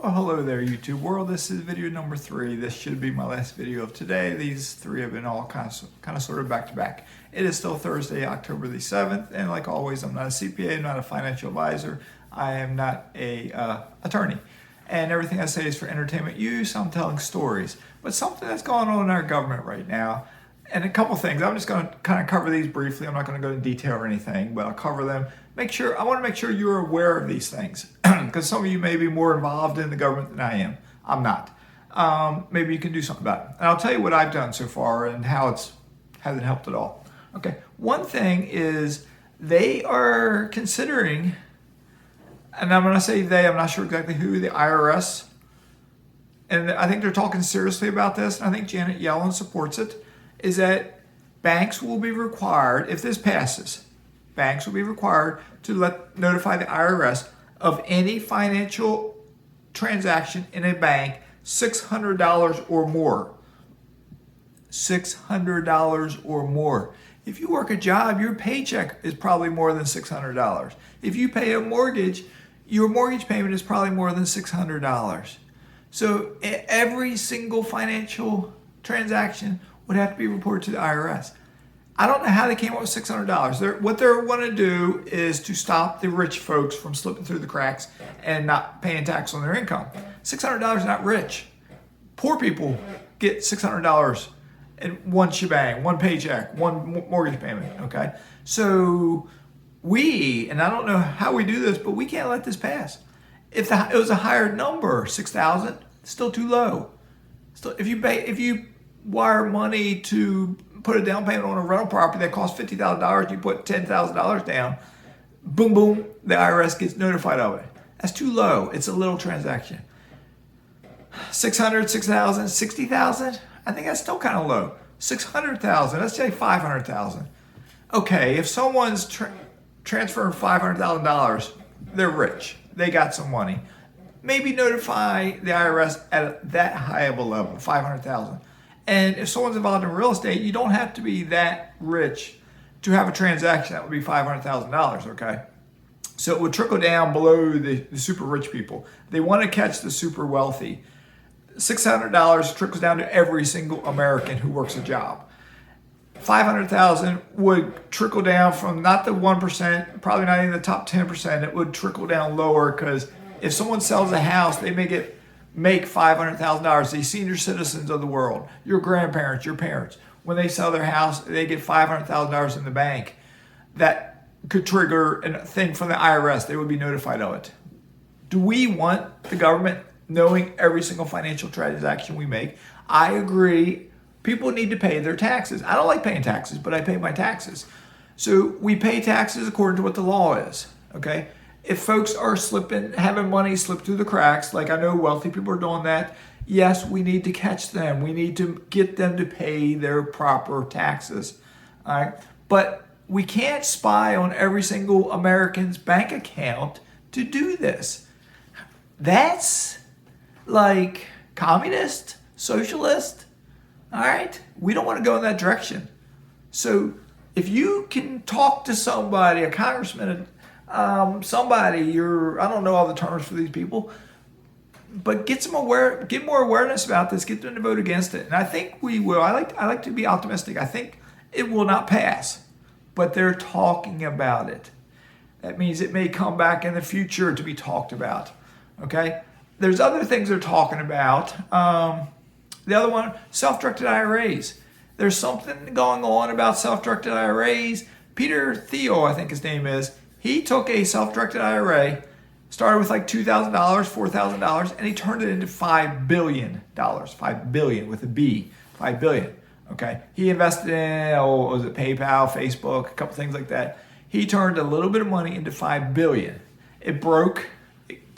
Well, hello there, YouTube world. This is video number 3. This should be my last video of today. These 3 have been all kind of sort of back to back. It is still Thursday, October the 7th, and like always, I'm not a CPA, I'm not a financial advisor, I am not a attorney. And everything I say is for entertainment use. I'm telling stories. But something that's going on in our government right now, and a couple things. I'm just going to kind of cover these briefly. I'm not going to go into detail or anything, but I'll cover them. I want to make sure you're aware of these things, because some of you may be more involved in the government than I am. I'm not. Maybe you can do something about it. And I'll tell you what I've done so far and how it hasn't helped at all. Okay. One thing is they are considering, and I'm going to say they, I'm not sure exactly who, the IRS, and I think they're talking seriously about this, and I think Janet Yellen supports it, is that banks will be required, if this passes, banks will be required to notify the IRS of any financial transaction in a bank $600 or more. $600 or more. If you work a job, your paycheck is probably more than $600. If you pay a mortgage, your mortgage payment is probably more than $600. So every single financial transaction would have to be reported to the IRS. I don't know how they came up with $600. What they want to do is to stop the rich folks from slipping through the cracks and not paying tax on their income. $600 is not rich. Poor people get $600 in one shebang, one paycheck, one mortgage payment, okay? So and I don't know how we do this, but we can't let this pass. If it was a higher number, 6,000, still too low. Still, if you wire money to put a down payment on a rental property that costs $50,000, you put $10,000 down, boom, boom, the IRS gets notified of it. That's too low. It's a little transaction. 600, 6,000, 60,000, I think that's still kind of low. 600,000, let's say 500,000. Okay, if someone's transferring $500,000, they're rich. They got some money. Maybe notify the IRS at that high of a level, 500,000. And if someone's involved in real estate, you don't have to be that rich to have a transaction that would be $500,000, okay? So it would trickle down below the super rich people. They want to catch the super wealthy. $600 trickles down to every single American who works a job. 500,000 would trickle down from not the 1%, probably not even the top 10%. It would trickle down lower, because if someone sells a house, they make $500,000. The senior citizens of the world, your grandparents, your parents, when they sell their house, they get $500,000 in the bank. That could trigger a thing from the IRS. They would be notified of it. Do we want the government knowing every single financial transaction we make? I agree. People need to pay their taxes. I don't like paying taxes, but I pay my taxes. So we pay taxes according to what the law is, okay? If folks are having money slip through the cracks, like I know wealthy people are doing that, yes, we need to catch them. We need to get them to pay their proper taxes, all right? But we can't spy on every single American's bank account to do this. That's like communist, socialist, all right? We don't want to go in that direction. So if you can talk to somebody, a congressman, somebody, I don't know all the terms for these people, but get more awareness about this, get them to vote against it. And I think we will. I like to be optimistic. I think it will not pass, but they're talking about it. That means it may come back in the future to be talked about, okay? There's other things they're talking about. The other one, self-directed IRAs. There's something going on about self-directed IRAs. Peter Thiel, I think his name is, he took a self-directed IRA, started with like $2,000, $4,000, and he turned it into $5 billion. $5 billion with a B, $5 billion, okay? He invested in, was it PayPal, Facebook, a couple things like that. He turned a little bit of money into $5 billion. It broke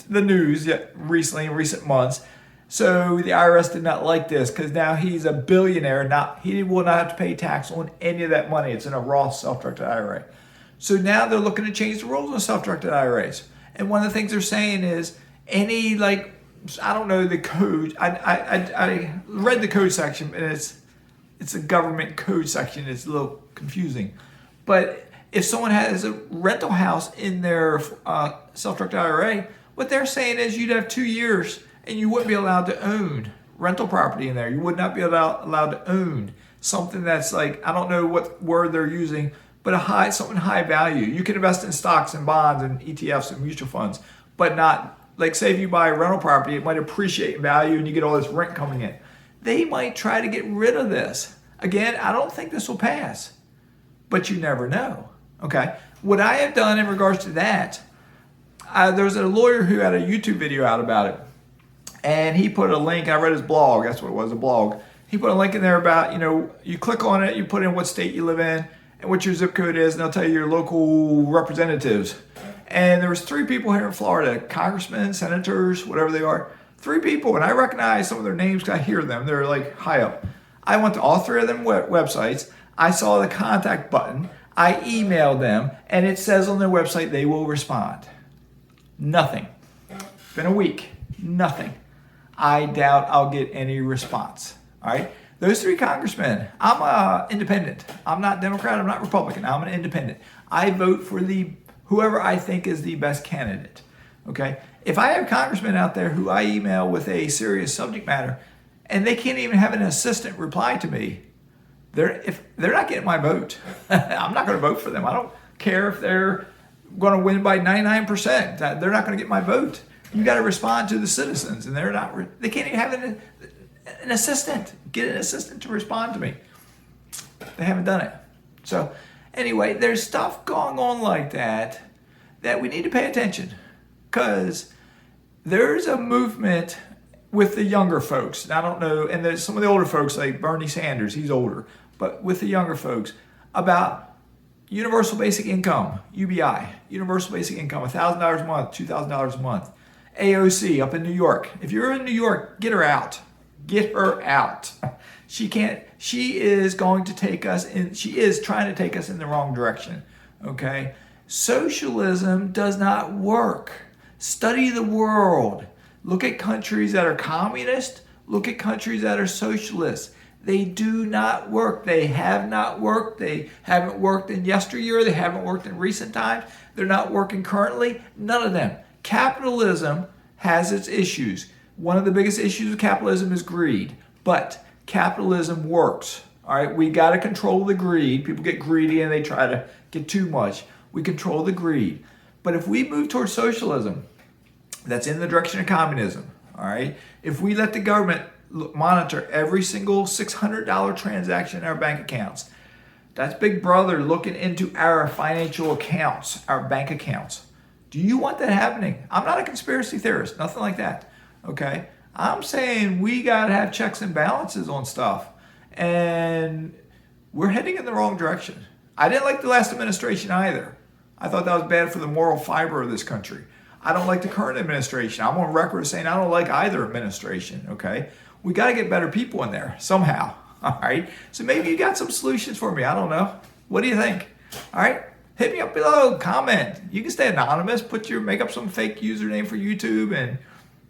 the news recently, in recent months. So the IRS did not like this, because now he's a billionaire. He will not have to pay tax on any of that money. It's in a Roth self-directed IRA. So now they're looking to change the rules on self-directed IRAs. And one of the things they're saying is any, like, I don't know the code. I read the code section, and it's a government code section. It's a little confusing. But if someone has a rental house in their self-directed IRA, what they're saying is you'd have 2 years and you wouldn't be allowed to own rental property in there. You would not be allowed to own something that's like, I don't know what word they're using, but something high value. You can invest in stocks and bonds and ETFs and mutual funds, but not, like, say if you buy a rental property, it might appreciate in value and you get all this rent coming in. They might try to get rid of this. Again, I don't think this will pass, but you never know. Okay, what I have done in regards to that, there was a lawyer who had a YouTube video out about it, and he put a link. I read his blog. That's what it was, a blog. He put a link in there about, you click on it, you put in what state you live in and what your zip code is, and they'll tell you your local representatives. And there was 3 people here in Florida, congressmen, senators, whatever they are. 3 people, and I recognize some of their names because I hear them. They're like high up. I went to all 3 of them websites. I saw the contact button. I emailed them, and it says on their website they will respond. Nothing. Been a week. Nothing. I doubt I'll get any response. All right? Those 3 congressmen, I'm independent. I'm not Democrat. I'm not Republican. I'm an independent. I vote for whoever I think is the best candidate. Okay? If I have congressmen out there who I email with a serious subject matter, and they can't even have an assistant reply to me, if they're not getting my vote. I'm not going to vote for them. I don't care if they're going to win by 99%. They're not going to get my vote. You got to respond to the citizens, and they can't even have an assistant. Get an assistant to respond to me. They haven't done it. So anyway, there's stuff going on like that we need to pay attention, because there's a movement with the younger folks. I don't know, and there's some of the older folks like Bernie Sanders, he's older, but with the younger folks about universal basic income, UBI, universal basic income, $1,000 a month, $2,000 a month. AOC up in New York. If you're in New York, get her out. Get her out. She is going to take us in, she is trying to take us in the wrong direction. Okay? Socialism does not work. Study the world. Look at countries that are communist. Look at countries that are socialist. They do not work. They have not worked. They haven't worked in yesteryear. They haven't worked in recent times. They're not working currently. None of them. Capitalism has its issues. One of the biggest issues of capitalism is greed. But capitalism works. All right, we got to control the greed. People get greedy and they try to get too much. We control the greed. But if we move towards socialism, that's in the direction of communism. All right, if we let the government monitor every single $600 transaction in our bank accounts, that's Big Brother looking into our financial accounts, our bank accounts. Do you want that happening? I'm not a conspiracy theorist, nothing like that. Okay, I'm saying we got to have checks and balances on stuff, and we're heading in the wrong direction. I didn't like the last administration either. I thought that was bad for the moral fiber of this country. I don't like the current administration. I'm on record as saying I don't like either administration, okay? We got to get better people in there somehow, all right? So maybe you got some solutions for me. I don't know. What do you think? All right? Hit me up below, comment. You can stay anonymous. Make up some fake username for YouTube and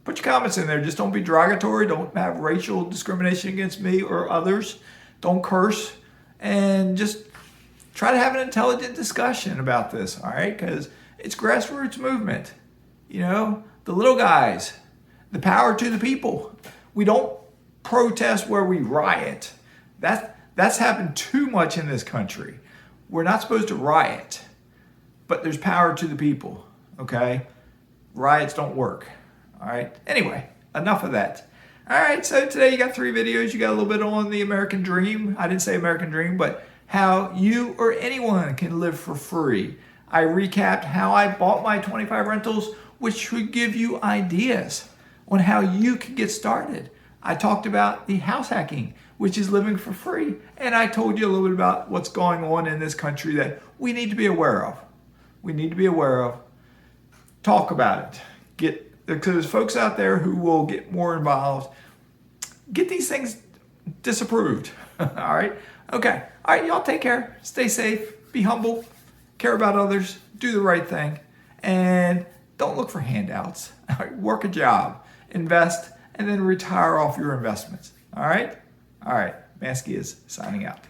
put your comments in there. Just don't be derogatory. Don't have racial discrimination against me or others. Don't curse. And just try to have an intelligent discussion about this, all right? Because it's grassroots movement. You know, the little guys, the power to the people. We don't protest where we riot. That's happened too much in this country. We're not supposed to riot, but there's power to the people, okay? Riots don't work, all right? Anyway, enough of that. All right, so today you got 3 videos. You got a little bit on the American dream. I didn't say American dream, but how you or anyone can live for free. I recapped how I bought my 25 rentals, which should give you ideas on how you can get started. I talked about the house hacking, which is living for free. And I told you a little bit about what's going on in this country that we need to be aware of. We need to be aware of. Talk about it. Because there's folks out there who will get more involved. Get these things disapproved. All right? Okay. All right, y'all take care. Stay safe. Be humble. Care about others. Do the right thing. And don't look for handouts. All right? Work a job. Invest. And then retire off your investments. All right? All right. Mazske is signing out.